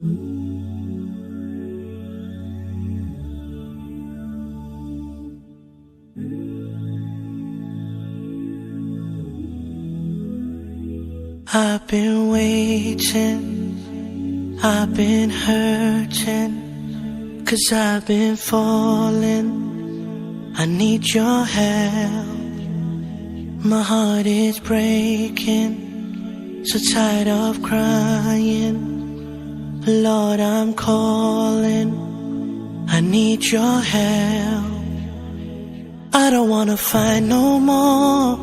I've been waiting, I've been hurting, 'cause I've been falling. I need your help. My heart is breaking, so tired of crying. Lord, I'm calling, I need your help. I don't wanna fight no more,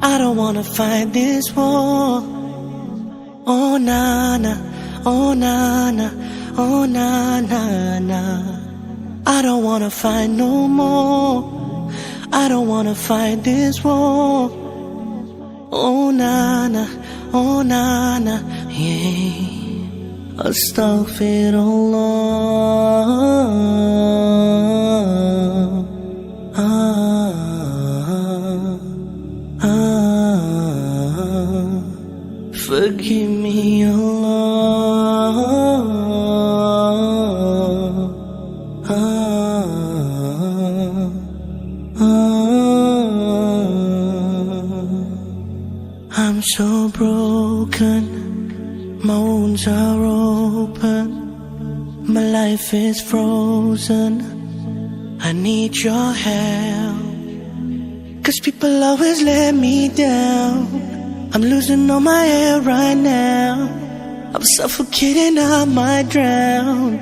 I don't wanna fight this war. Oh na na, oh na na, oh na na na. I don't wanna fight no more, I don't wanna fight this war. Oh na na, oh na na, yeah. Astaghfirullah. Forgive me, Allah. I'm so broken, my wounds are open, my life is frozen. I need your help, 'cause people always let me down. I'm losing all my air right now, I'm suffocating, I might drown.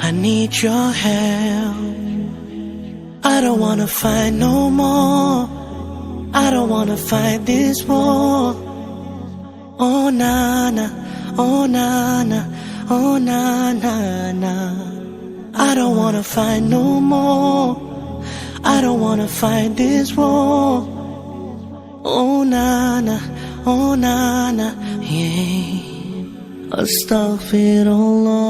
I need your help. I don't wanna fight no more, I don't wanna fight this war. Oh na na, oh na na, oh na na na. I don't wanna fight no more, I don't wanna fight this war. Oh na na, oh na na, yeah. Astaghfirullah.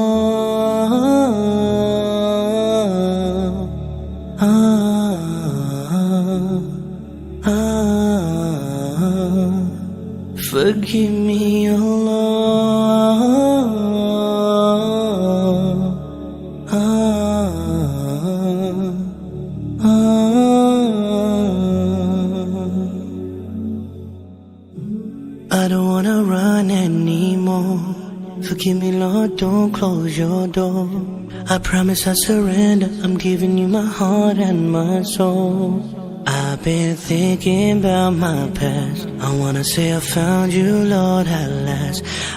Forgive me, Allah. I don't wanna run anymore. Forgive me, Lord, don't close your door. I promise I surrender, I'm giving you my heart and my soul. I've been thinking about my past, I wanna say I found you, Lord, at last.